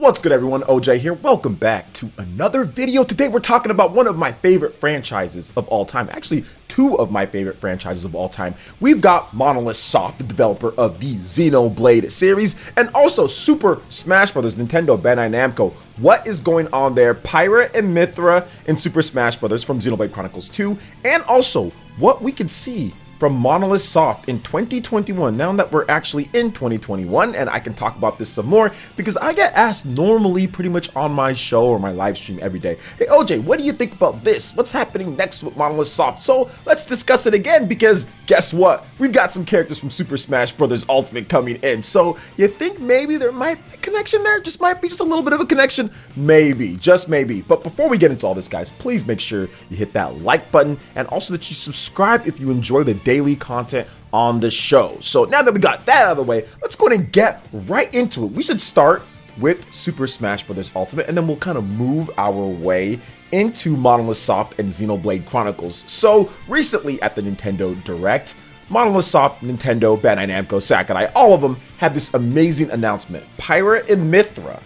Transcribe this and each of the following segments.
What's good everyone, OJ here. Welcome back to another video. Today we're talking about one of my favorite franchises of all time. Actually, two of my favorite franchises of all time. We've got Monolith Soft, the developer of the Xenoblade series, and also Super Smash Bros. Nintendo Bandai Namco. What is going on there? Pyra and Mythra in Super Smash Bros. From Xenoblade Chronicles 2, and also what we can see from Monolith Soft in 2021, now that we're actually in 2021, and I can talk about this some more because I get asked normally pretty much on my show or my live stream every day, hey OJ, what do you think about this? What's happening next with Monolith Soft? So let's discuss it again, because guess what? We've got some characters from Super Smash Bros. Ultimate coming in. So you think maybe there might be a connection there? Might be just a little bit of a connection? Maybe, just maybe. But before we get into all this, guys, please make sure you hit that like button, and also that you subscribe if you enjoy the daily content on the show. So now that we got that out of the way, let's go ahead and get right into it. We should start with Super Smash Bros. Ultimate, and then we'll kind of move our way into Monolith Soft and Xenoblade Chronicles. So recently at the Nintendo Direct, Monolith Soft, Nintendo, Bandai Namco, Sakurai, all of them had this amazing announcement. Pyra and Mythra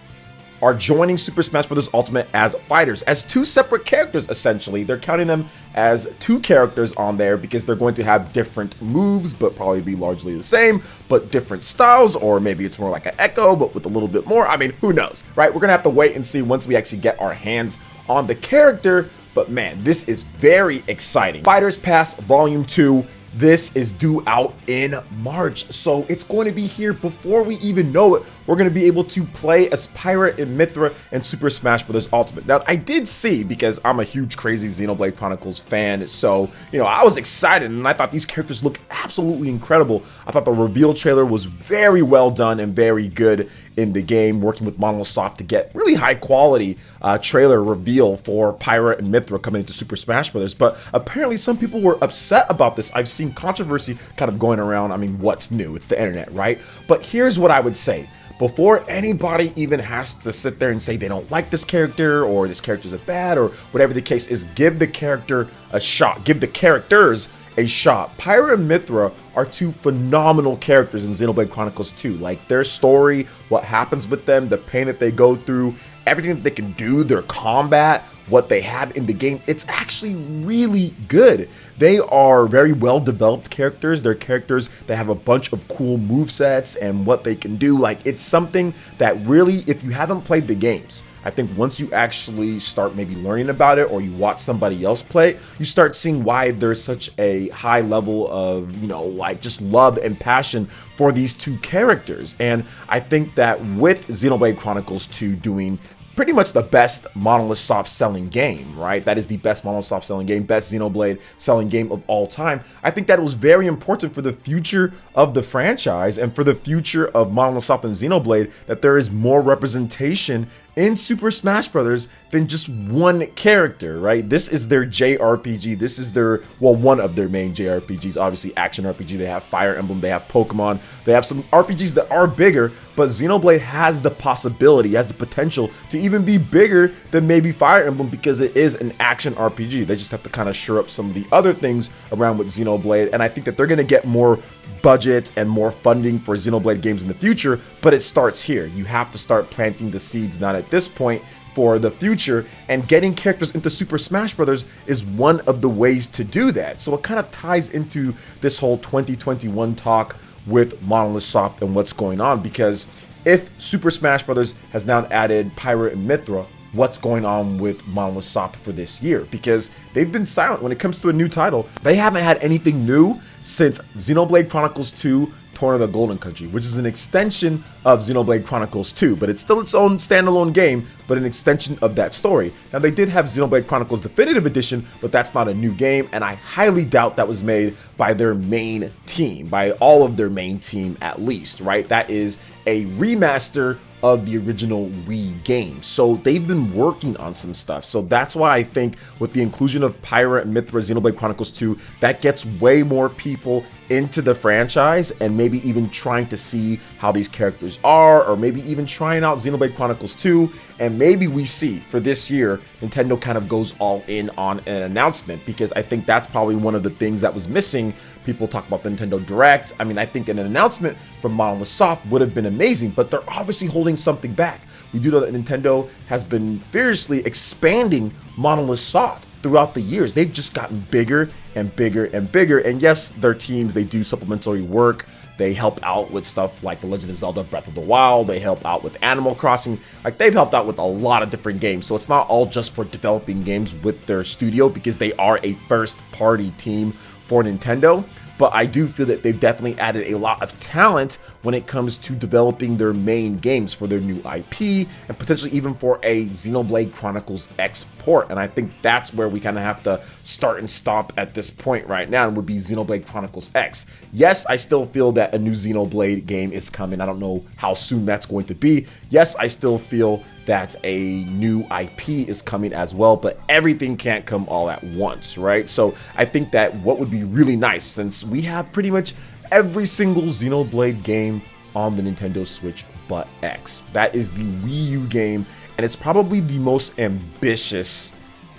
are joining Super Smash Bros. Ultimate as fighters, as two separate characters essentially. They're counting them as two characters on there because they're going to have different moves, but probably be largely the same, but different styles, or maybe it's more like an Echo, but with a little bit more. I mean, who knows, right? We're gonna have to wait and see once we actually get our hands on the character, but man, this is very exciting. Fighters Pass Volume 2. This is due out in March, so it's going to be here before we even know it. We're going to be able to play as Pyra and Mythra in Super Smash Bros. Ultimate. Now, I did see, because I'm a huge crazy Xenoblade Chronicles fan, so, you know, I was excited, and I thought these characters look absolutely incredible. I thought the reveal trailer was very well done and very good in the game, working with Monolith Soft to get really high quality trailer reveal for Pyra and Mythra coming into Super Smash Bros. But apparently some people were upset about this. I've seen controversy kind of going around. I mean, what's new? It's the internet, right? But here's what I would say. Before anybody even has to sit there and say they don't like this character, or this character's a bad, or whatever the case is, give the character a shot. Give the characters a shot. Pyra and Mythra are two phenomenal characters in Xenoblade Chronicles 2. Like, their story, what happens with them, the pain that they go through, everything that they can do, their combat, what they have in the game, it's actually really good. They are very well developed characters. They're characters that have a bunch of cool movesets and what they can do. Like, it's something that really, if you haven't played the games, I think once you actually start maybe learning about it, or you watch somebody else play it, you start seeing why there's such a high level of, you know, like just love and passion for these two characters. And I think that with Xenoblade Chronicles 2 doing pretty much the best Monolith Soft selling game, right? That is the best Monolith Soft selling game, best Xenoblade selling game of all time. I think that it was very important for the future of the franchise and for the future of Monolith Soft and Xenoblade that there is more representation in Super Smash Bros. Than just one character, right? This is their JRPG. This is their, well, one of their main JRPGs. Obviously, action RPG. They have Fire Emblem. They have Pokemon. They have some RPGs that are bigger, but Xenoblade has the possibility, has the potential to even be bigger than maybe Fire Emblem, because it is an action RPG. They just have to kind of shore up some of the other things around with Xenoblade, and I think that they're going to get more budget and more funding for Xenoblade games in the future, but it starts here. You have to start planting the seeds, not at this point, for the future, and getting characters into Super Smash Bros. Is one of the ways to do that. So it kind of ties into this whole 2021 talk with Monolith Soft and what's going on, because if Super Smash Bros. Has now added Pyra and Mythra, what's going on with Monolith Soft for this year? Because they've been silent when it comes to a new title. They haven't had anything new since Xenoblade Chronicles 2 Torn of the Golden Country, which is an extension of Xenoblade Chronicles 2, but it's still its own standalone game, but an extension of that story. Now, they did have Xenoblade Chronicles Definitive Edition, but that's not a new game, and I highly doubt that was made by their main team, by all of their main team at least, right? That is a remaster of the original Wii game. So they've been working on some stuff. So that's why I think with the inclusion of Pyra and Mythra Xenoblade Chronicles 2, that gets way more people into the franchise, and maybe even trying to see how these characters are, or maybe even trying out Xenoblade Chronicles 2, and maybe we see for this year Nintendo kind of goes all in on an announcement, because I think that's probably one of the things that was missing. People talk about the Nintendo Direct. I mean, I think an announcement from Monolith Soft would have been amazing, but they're obviously holding something back. we do know that Nintendo has been fiercely expanding Monolith Soft throughout the years. They've just gotten bigger and bigger and bigger. And yes, their teams, they do supplementary work. They help out with stuff like The Legend of Zelda Breath of the Wild. They help out with Animal Crossing. Like, they've helped out with a lot of different games. So it's not all just for developing games with their studio, because they are a first-party team for Nintendo. But I do feel that they've definitely added a lot of talent when it comes to developing their main games for their new IP, and potentially even for a Xenoblade Chronicles X port. And I think that's where we kind of have to start and stop at this point right now, and would be Xenoblade Chronicles X. Yes, I still feel that a new Xenoblade game is coming. I don't know how soon that's going to be. Yes, I still feel that a new IP is coming as well, but everything can't come all at once, right? So I think that what would be really nice, since we have pretty much every single Xenoblade game on the Nintendo Switch but X. That is the Wii U game, and it's probably the most ambitious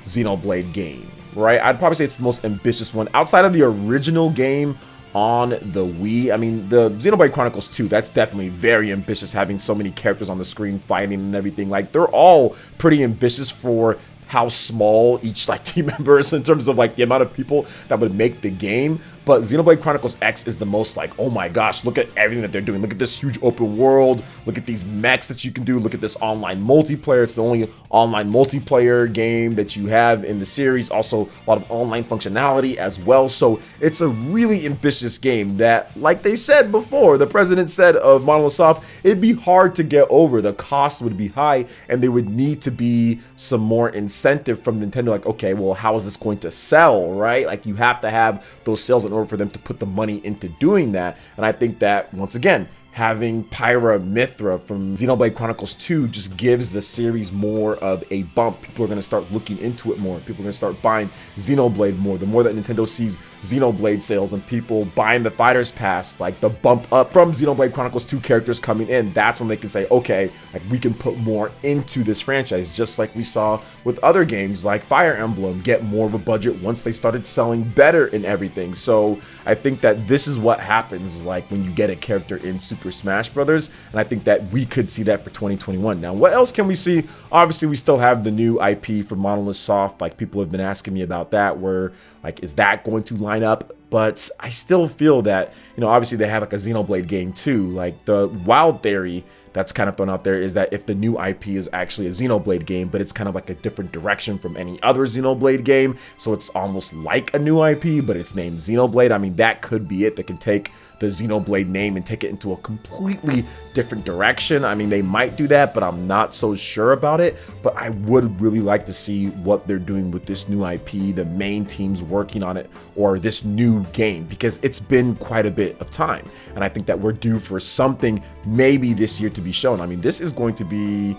Xenoblade game, right? I'd probably say it's the most ambitious one outside of the original game on the Wii. I mean, the Xenoblade Chronicles 2, that's definitely very ambitious, having so many characters on the screen fighting and everything. Like, they're all pretty ambitious for how small each like team member is in terms of like the amount of people that would make the game. But Xenoblade Chronicles X is the most like, oh my gosh, look at everything that they're doing. Look at this huge open world. Look at these mechs that you can do. Look at this online multiplayer. It's the only online multiplayer game that you have in the series. Also, a lot of online functionality as well. So it's a really ambitious game that, like they said before, the president said of Monolith Soft, it'd be hard to get over. The cost would be high, and there would need to be some more incentive from Nintendo. Like, okay, well, how is this going to sell, right? Like, you have to have those sales in order for them to put the money into doing that. And I think that, once again, having Pyra Mythra from Xenoblade Chronicles 2 just gives the series more of a bump. People are going to start looking into it more. People are going to start buying Xenoblade more. The more that Nintendo sees Xenoblade sales and people buying the Fighters Pass, like the bump up from Xenoblade Chronicles 2 characters coming in, that's when they can say, okay, like, we can put more into this franchise, just like we saw with other games like Fire Emblem get more of a budget once they started selling better and everything. So I think that this is what happens like when you get a character in Super Smash Brothers, and I think that we could see that for 2021. Now, what else can we see? Obviously, we still have the new IP for Monolith Soft. Like, people have been asking me about that, where like, is that going to line up? But I still feel that, you know, obviously they have like a Xenoblade game too. Like, the wild theory that's kind of thrown out there is that if the new IP is actually a Xenoblade game, but it's kind of like a different direction from any other Xenoblade game, so it's almost like a new IP, but it's named Xenoblade. I mean, that could be it. They can take the Xenoblade name and take it into a completely different direction. I mean, they might do that, but I'm not so sure about it. But I would really like to see what they're doing with this new IP, the main teams working on it, or this new game, because it's been quite a bit of time. And I think that we're due for something maybe this year to be shown. I mean, this is going to be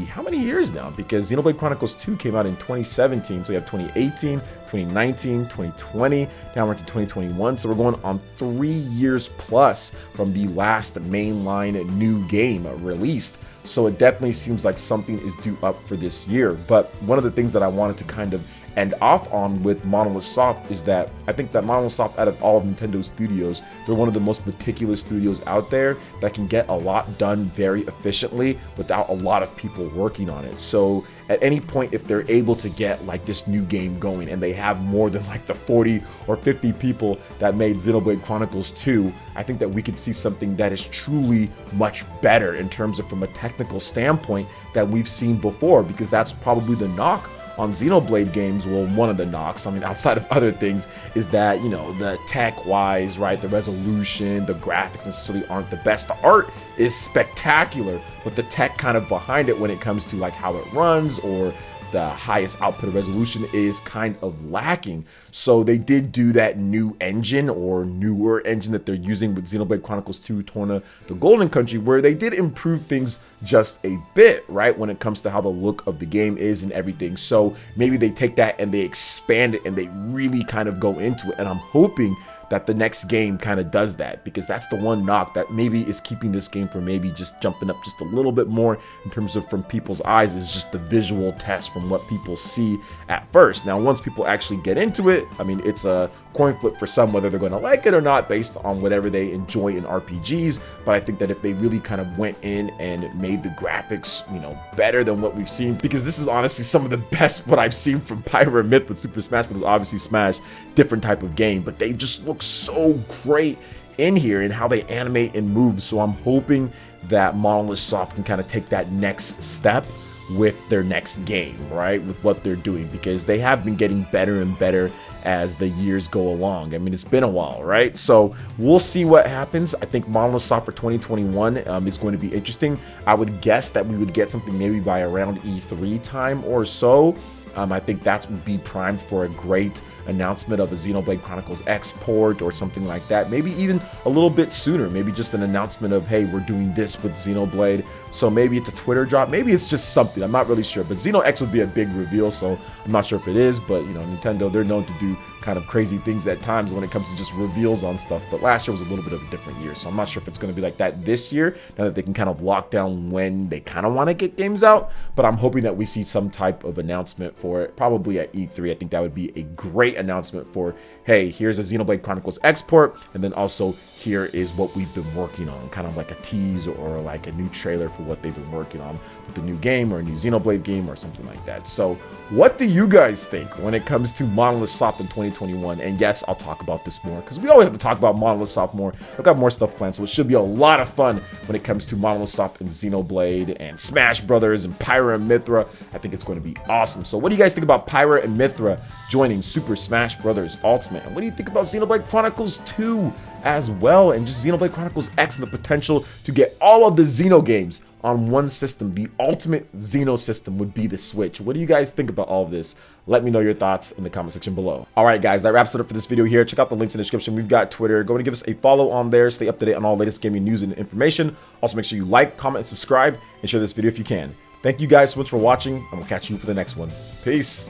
how many years now? Because Xenoblade Chronicles 2 came out in 2017, so you have 2018, 2019, 2020, now we're into 2021, so we're going on 3 years plus from the last mainline new game released. So it definitely seems like something is due up for this year. But one of the things that I wanted to kind of end off on with Monolith Soft is that I think that Monolith Soft, out of all of Nintendo's studios, they're one of the most meticulous studios out there that can get a lot done very efficiently without a lot of people working on it. So at any point, if they're able to get like this new game going, and they have more than like the 40 or 50 people that made Xenoblade Chronicles 2, I think that we could see something that is truly much better in terms of from a technical standpoint that we've seen before, because that's probably the knock on Xenoblade games. Well, one of the knocks, I mean, outside of other things, is that, you know, the tech-wise, right, the resolution, the graphics necessarily aren't the best. The art is spectacular, but the tech kind of behind it when it comes to like how it runs or the highest output of resolution is kind of lacking. So they did do that new engine, or newer engine, that they're using with Xenoblade Chronicles 2 Torna the Golden Country, where they did improve things just a bit, right, when it comes to how the look of the game is and everything. So maybe they take that and they expand it and they really kind of go into it, and I'm hoping that the next game kind of does that, because that's the one knock that maybe is keeping this game from maybe just jumping up just a little bit more in terms of from people's eyes, is just the visual test from what people see at first. Now, once people actually get into it, I mean, it's a coin flip for some whether they're going to like it or not based on whatever they enjoy in RPGs. But I think that if they really kind of went in and made the graphics, you know, better than what we've seen, because this is honestly some of the best what I've seen from Pyra Mythra with Super Smash Bros. Obviously Smash, different type of game, but they just look so great in here and how they animate and move. So I'm hoping that Monolith Soft can kind of take that next step with their next game, right, with what they're doing, because they have been getting better and better as the years go along. I mean, it's been a while, right? So we'll see what happens. I think Monolith Soft for 2021 is going to be interesting. I would guess that we would get something maybe by around E3 time or so. I think that would be primed for a great announcement of a Xenoblade Chronicles X port or something like that. Maybe even a little bit sooner. Maybe just an announcement of, hey, we're doing this with Xenoblade. So maybe it's a Twitter drop. Maybe it's just something. I'm not really sure. But Xeno X would be a big reveal, so I'm not sure if it is. But, you know, Nintendo, they're known to do kind of crazy things at times when it comes to just reveals on stuff. But last year was a little bit of a different year, so I'm not sure if it's going to be like that this year, now that they can kind of lock down when they kind of want to get games out. But I'm hoping that we see some type of announcement for it, probably at E3. I think that would be a great announcement for, hey, here's a Xenoblade Chronicles X port, and then also here is what we've been working on, kind of like a tease or like a new trailer for what they've been working on with the new game or a new Xenoblade game or something like that. So what do you guys think when it comes to Monolith Soft in 2021? And yes, I'll talk about this more, because we always have to talk about Monolith Soft more. I've got more stuff planned, so it should be a lot of fun when it comes to Monolith Soft and Xenoblade and Smash Brothers and Pyra Mythra. I think it's going to be awesome. So what do you guys think about Pyra and Mythra joining Super Smash Brothers Ultimate? And what do you think about Xenoblade Chronicles 2 as well, and just Xenoblade Chronicles X and the potential to get all of the Xeno games on one system? The ultimate Xeno system would be the Switch. What do you guys think about all of this? Let me know your thoughts in the comment section below. All right, guys, that wraps it up for this video here. Check out the links in the description. We've got Twitter. Go and give us a follow on there. Stay up to date on all the latest gaming news and information. Also, make sure you like, comment, and subscribe, and share this video if you can. Thank you guys so much for watching, and we'll catch you for the next one. Peace.